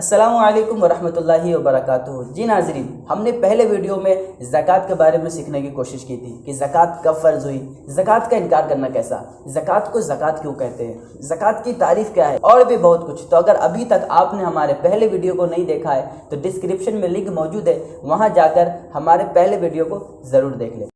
السلام علیکم ورحمۃ اللہ وبرکاتہ۔ جی ناظرین، ہم نے پہلے ویڈیو میں زکوٰۃ کے بارے میں سیکھنے کی کوشش کی تھی کہ زکوٰۃ کب فرض ہوئی، زکوٰۃ کا انکار کرنا کیسا، زکوٰۃ کو زکوٰۃ کیوں کہتے ہیں، زکوٰۃ کی تعریف کیا ہے، اور بھی بہت کچھ۔ تو اگر ابھی تک آپ نے ہمارے پہلے ویڈیو کو نہیں دیکھا ہے تو ڈسکرپشن میں لنک موجود ہے، وہاں جا کر ہمارے پہلے ویڈیو کو ضرور دیکھ لیں۔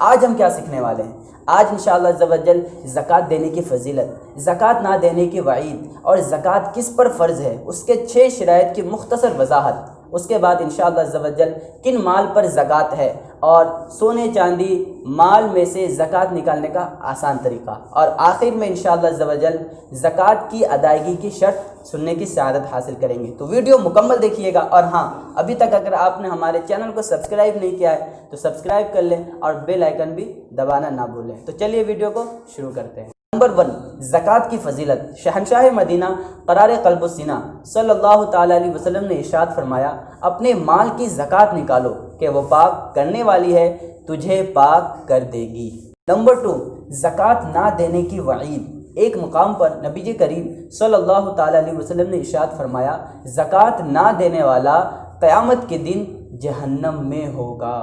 آج ہم کیا سیکھنے والے ہیں؟ آج انشاءاللہ عز و جل زکوٰۃ دینے کی فضیلت، زکوٰۃ نہ دینے کی وعید، اور زکوٰۃ کس پر فرض ہے، اس کے 6 شرائط کی مختصر وضاحت۔ اس کے بعد انشاءاللہ عز و جل کن مال پر زکوٰۃ ہے، اور سونے چاندی مال میں سے زکوٰۃ نکالنے کا آسان طریقہ، اور آخر میں انشاءاللہ عز و جل زکوٰۃ کی ادائیگی کی شرط سننے کی سعادت حاصل کریں گے۔ تو ویڈیو مکمل دیکھیے گا، اور ہاں، ابھی تک اگر آپ نے ہمارے چینل کو سبسکرائب نہیں کیا ہے تو سبسکرائب کر لیں اور بیل آئیکن بھی دبانا نہ بھولیں۔ تو چلیے ویڈیو کو شروع کرتے ہیں۔ نمبر 1، زکوٰۃ کی فضیلت۔ شہنشاہ مدینہ قرار قلب السینہ صلی اللہ تعالیٰ علیہ وسلم نے ارشاد فرمایا، اپنے مال کی زکوٰۃ نکالو کہ وہ پاک کرنے والی ہے، تجھے پاک کر دے گی۔ نمبر 2، زکوٰۃ نہ دینے کی وعید۔ ایک مقام پر نبی جی کریم صلی اللہ تعالیٰ علیہ وسلم نے ارشاد فرمایا، زکوٰۃ نہ دینے والا قیامت کے دن جہنم میں ہوگا۔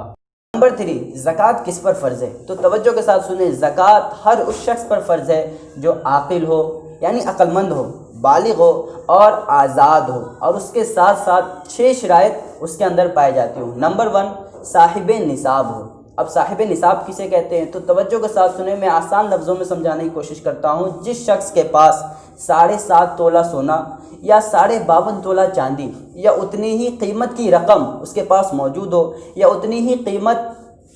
نمبر 3، زکوٰۃ کس پر فرض ہے؟ تو توجہ کے ساتھ سنیں، زکوٰۃ ہر اس شخص پر فرض ہے جو عاقل ہو، یعنی عقل مند ہو، بالغ ہو اور آزاد ہو، اور اس کے ساتھ ساتھ 6 شرائط اس کے اندر پائے جاتی ہوں۔ نمبر 1، صاحب نصاب ہو۔ اب صاحب نصاب کسے کہتے ہیں؟ تو توجہ کے ساتھ سنیں، میں آسان لفظوں میں سمجھانے کی کوشش کرتا ہوں۔ جس شخص کے پاس 7.5 تولہ سونا یا 52.5 تولہ چاندی یا اتنی ہی قیمت کی رقم اس کے پاس موجود ہو، یا اتنی ہی قیمت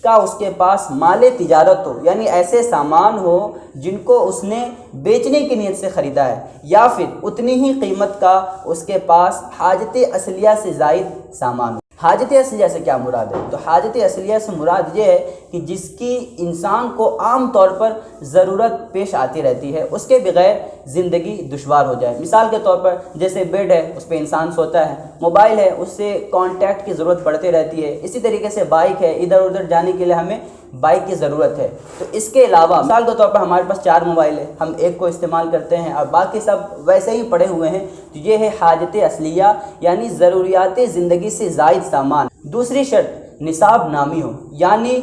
کا اس کے پاس مال تجارت ہو، یعنی ایسے سامان ہو جن کو اس نے بیچنے کی نیت سے خریدا ہے، یا پھر اتنی ہی قیمت کا اس کے پاس حاجت اصلیہ سے زائد سامان ہو۔ حاجت اصلیہ سے کیا مراد ہے؟ تو حاجت اصلیہ سے مراد یہ ہے کہ جس کی انسان کو عام طور پر ضرورت پیش آتی رہتی ہے، اس کے بغیر زندگی دشوار ہو جائے۔ مثال کے طور پر جیسے بیڈ ہے، اس پہ انسان سوتا ہے، موبائل ہے، اس سے کانٹیکٹ کی ضرورت پڑتی رہتی ہے، اسی طریقے سے بائک ہے، ادھر ادھر جانے کے لیے ہمیں بائک کی ضرورت ہے۔ تو اس کے علاوہ مثال کے طور پر ہمارے پاس 4 موبائل ہے، ہم ایک کو استعمال کرتے ہیں اور باقی سب ویسے ہی پڑے ہوئے ہیں، تو یہ ہے حاجت اصلیہ، یعنی ضروریات زندگی سے زائد سامان۔ دوسری شرط، نصاب نامی ہو، یعنی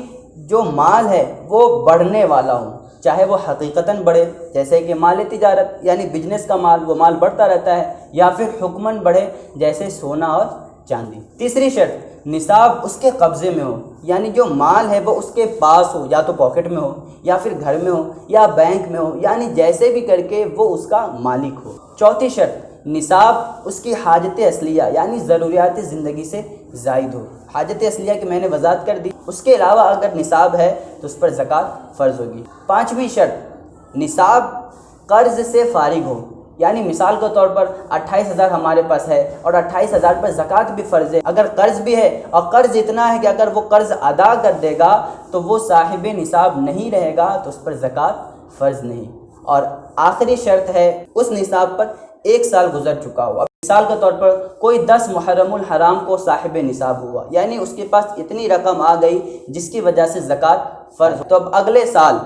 جو مال ہے وہ بڑھنے والا ہو، چاہے وہ حقیقتاً بڑھے، جیسے کہ مال تجارت یعنی بزنس کا مال، وہ مال بڑھتا رہتا ہے، یا پھر حکماً بڑھے، جیسے سونا اور چاندی۔ تیسری شرط، نصاب اس کے قبضے میں ہو، یعنی جو مال ہے وہ اس کے پاس ہو، یا تو پاکٹ میں ہو، یا پھر گھر میں ہو، یا بینک میں ہو، یعنی جیسے بھی کر کے وہ اس کا مالک ہو۔ چوتھی شرط، نصاب اس کی حاجت اصلیہ یعنی ضروریات زندگی سے زائد ہو۔ حاجت اصلیہ کی میں نے وضاحت کر دی، اس کے علاوہ اگر نصاب ہے تو اس پر زکوٰۃ فرض ہوگی۔ پانچویں شرط، نصاب قرض سے فارغ ہو، یعنی مثال کے طور پر 28,000 ہمارے پاس ہے اور 28,000 پر زکوٰۃ بھی فرض ہے۔ اگر قرض بھی ہے اور قرض اتنا ہے کہ اگر وہ قرض ادا کر دے گا تو وہ صاحب نصاب نہیں رہے گا، تو اس پر زکوٰۃ فرض نہیں۔ اور آخری شرط ہے، اس نصاب پر 1 سال گزر چکا ہوا۔ مثال کے طور پر کوئی 10 محرم الحرام کو صاحب نصاب ہوا، یعنی اس کے پاس اتنی رقم آ گئی جس کی وجہ سے زکوٰۃ فرض ہو، تو اب اگلے سال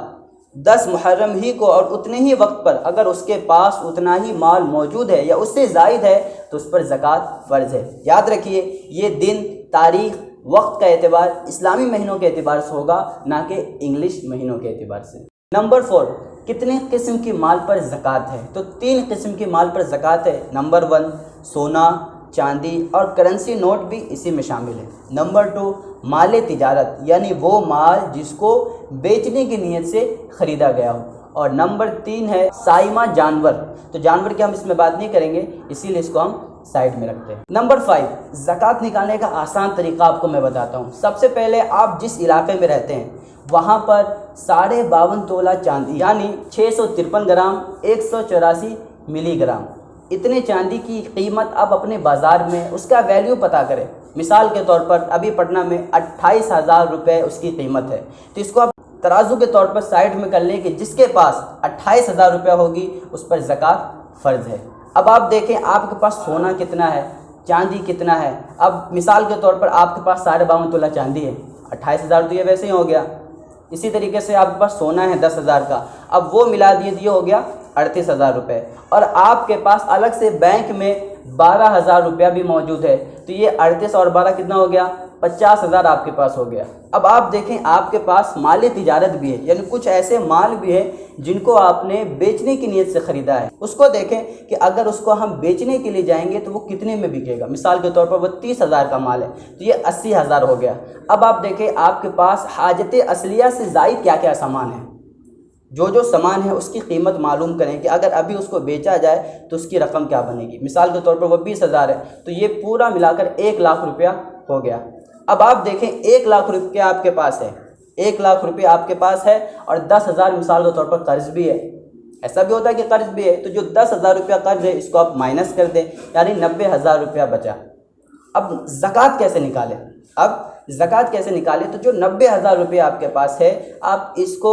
10 محرم ہی کو اور اتنے ہی وقت پر اگر اس کے پاس اتنا ہی مال موجود ہے یا اس سے زائد ہے تو اس پر زکوٰۃ فرض ہے۔ یاد رکھیے، یہ دن، تاریخ، وقت کا اعتبار اسلامی مہینوں کے اعتبار سے ہوگا، نہ کہ انگلش مہینوں کے اعتبار سے۔ نمبر 4، کتنے قسم کی مال پر زکوٰۃ ہے؟ تو 3 قسم کی مال پر زکوٰۃ ہے۔ نمبر 1، سونا، چاندی اور کرنسی نوٹ بھی اسی میں شامل ہے۔ نمبر 2، مال تجارت، یعنی وہ مال جس کو بیچنے کی نیت سے خریدا گیا ہو۔ اور نمبر 3 ہے سائمہ جانور، تو جانور کی ہم اس میں بات نہیں کریں گے، اسی لیے اس کو ہم سائڈ میں رکھتے ہیں۔ نمبر 5، زکوٰۃ نکالنے کا آسان طریقہ آپ کو میں بتاتا ہوں۔ سب سے پہلے آپ جس علاقے میں رہتے ہیں وہاں پر 52.5 تولہ چاندی یعنی 653 گرام 184 ملی گرام، اتنے چاندی کی قیمت آپ اپنے بازار میں اس کا ویلیو پتہ کریں۔ مثال کے طور پر ابھی پٹنہ میں 28,000 روپے اس کی قیمت ہے، تو اس کو آپ ترازو کے طور پر سائڈ میں کر لیں کہ جس کے پاس 28,000 روپے ہوگی اس پر زکوٰۃ فرض ہے۔ اب آپ دیکھیں آپ کے پاس سونا کتنا ہے، چاندی کتنا ہے۔ اب مثال کے طور پر آپ کے پاس 52.5 تولہ چاندی ہے، 28,000 تو یہ ویسے ہی ہو گیا۔ اسی طریقے سے آپ کے پاس سونا ہے 10,000 کا، اب وہ ملا دیے ہو گیا 38,000 روپے، اور آپ کے پاس الگ سے بینک میں 12,000 روپیہ بھی موجود ہے، تو یہ 38 اور 12 کتنا ہو گیا؟ 50,000 آپ کے پاس ہو گیا۔ اب آپ دیکھیں آپ کے پاس مال تجارت بھی ہے، یعنی کچھ ایسے مال بھی ہے جن کو آپ نے بیچنے کی نیت سے خریدا ہے، اس کو دیکھیں کہ اگر اس کو ہم بیچنے کے لیے جائیں گے تو وہ کتنے میں بکے گا۔ مثال کے طور پر وہ 30,000 کا مال ہے تو یہ 80,000 ہو گیا۔ اب آپ دیکھیں آپ کے پاس حاجت اصلیہ سے زائد کیا کیا سامان ہے، جو سامان ہے اس کی قیمت معلوم کریں کہ اگر ابھی اس کو بیچا جائے تو اس کی رقم کیا بنے گی۔ مثال کے طور پر وہ 20,000 ہے تو یہ پورا ملا کر 1,00,000 روپیہ ہو گیا۔ اب آپ دیکھیں 1,00,000 روپیہ آپ کے پاس ہے، 1,00,000 روپیہ آپ کے پاس ہے، اور 10,000 مثال کے طور پر قرض بھی ہے۔ ایسا بھی ہوتا ہے کہ قرض بھی ہے، تو جو 10,000 روپیہ قرض ہے اس کو آپ مائنس کر دیں، یعنی 90,000 روپیہ بچا۔ اب زکوٰۃ کیسے نکالیں؟ زکوٰۃ کیسے نکالیں؟ تو جو 90,000 روپیہ آپ کے پاس ہے آپ اس کو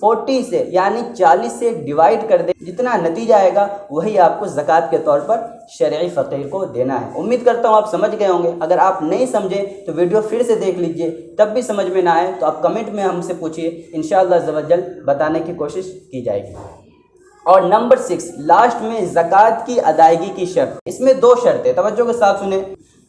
40 سے یعنی 40 سے ڈیوائڈ کر دیں، جتنا نتیجہ آئے گا وہی آپ کو زکوٰۃ کے طور پر شرعی فقیر کو دینا ہے۔ امید کرتا ہوں آپ سمجھ گئے ہوں گے۔ اگر آپ نہیں سمجھے تو ویڈیو پھر سے دیکھ لیجئے، تب بھی سمجھ میں نہ آئے تو آپ کمنٹ میں ہم سے پوچھیے، انشاءاللہ عز و جل بتانے کی کوشش کی جائے گی۔ اور نمبر 6 لاسٹ میں زکوٰۃ کی ادائیگی کی شرط، اس میں 2 شرطیں، توجہ کے ساتھ سنیں۔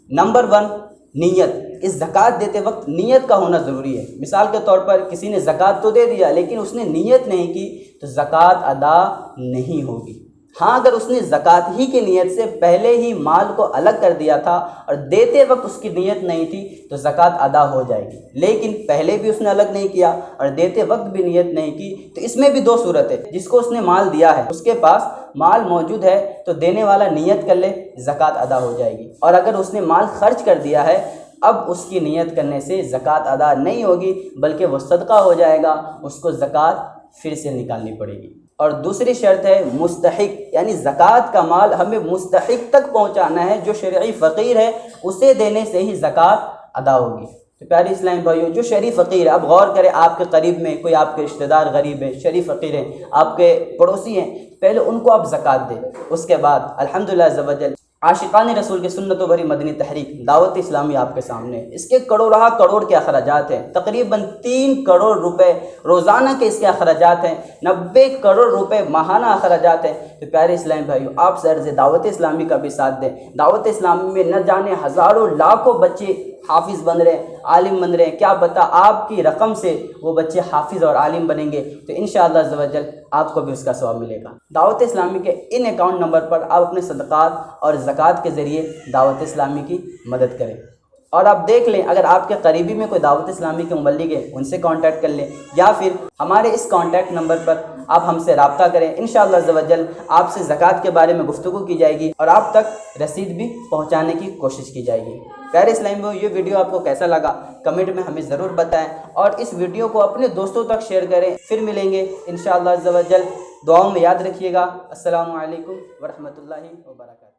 نمبر 1 نیت، اس زکوٰۃ دیتے وقت نیت کا ہونا ضروری ہے۔ مثال کے طور پر کسی نے زکوٰۃ تو دے دیا لیکن اس نے نیت نہیں کی تو زکوٰۃ ادا نہیں ہوگی۔ ہاں اگر اس نے زکوٰۃ ہی کی نیت سے پہلے ہی مال کو الگ کر دیا تھا اور دیتے وقت اس کی نیت نہیں تھی تو زکوٰۃ ادا ہو جائے گی، لیکن پہلے بھی اس نے الگ نہیں کیا اور دیتے وقت بھی نیت نہیں کی تو اس میں بھی 2 صورت ہے۔ جس کو اس نے مال دیا ہے اس کے پاس مال موجود ہے تو دینے والا نیت کر لے، زکوٰۃ ادا ہو جائے گی، اور اگر اس نے مال خرچ کر دیا ہے اب اس کی نیت کرنے سے زکوٰۃ ادا نہیں ہوگی بلکہ وہ صدقہ ہو جائے گا، اس کو زکوٰۃ پھر سے نکالنی پڑے گی۔ اور دوسری شرط ہے مستحق، یعنی زکوٰۃ کا مال ہمیں مستحق تک پہنچانا ہے، جو شرعی فقیر ہے اسے دینے سے ہی زکوٰۃ ادا ہوگی۔ تو پیارے اسلام بھائیو، جو شرعی فقیر ہے، اب غور کریں آپ کے قریب میں کوئی آپ کے رشتہ دار غریب ہے، شرعی فقیر ہیں، آپ کے پڑوسی ہیں، پہلے ان کو آپ زکوٰۃ دیں، اس کے بعد الحمدللہ عز و جل عاشقان رسول کی سنت و بری مدنی تحریک دعوت اسلامی آپ کے سامنے، اس کے کروڑ کے اخراجات ہیں، تقریباً 3 کروڑ روپے روزانہ کے اس کے اخراجات ہیں، 90 کروڑ روپے ماہانہ اخراجات ہیں۔ تو پیارے اسلامی بھائیو، آپ سے عرض ہے دعوت اسلامی کا بھی ساتھ دیں۔ دعوت اسلامی میں نہ جانے ہزاروں لاکھوں بچے حافظ بن رہے ہیں، عالم بن رہے ہیں، کیا پتہ آپ کی رقم سے وہ بچے حافظ اور عالم بنیں گے، تو انشاءاللہ عز و جل آپ کو بھی اس کا ثواب ملے گا۔ دعوت اسلامی کے ان اکاؤنٹ نمبر پر آپ اپنے صدقات اور زکوٰۃ کے ذریعے دعوت اسلامی کی مدد کریں، اور آپ دیکھ لیں اگر آپ کے قریبی میں کوئی دعوت اسلامی کے مبلغ ہے ان سے کانٹیکٹ کر لیں، یا پھر ہمارے اس کانٹیکٹ نمبر پر آپ ہم سے رابطہ کریں، انشاءاللہ عز و جل آپ سے زکوٰۃ کے بارے میں گفتگو کی جائے گی اور آپ تک رسید بھی پہنچانے کی کوشش کی جائے گی۔ پیارے اسلامی بھائیو، یہ ویڈیو آپ کو کیسا لگا کمنٹ میں ہمیں ضرور بتائیں، اور اس ویڈیو کو اپنے دوستوں تک شیئر کریں۔ پھر ملیں گے انشاءاللہ عز و جل، دعاؤں میں یاد رکھیے گا۔ السلام علیکم ورحمۃ اللہ وبرکاتہ۔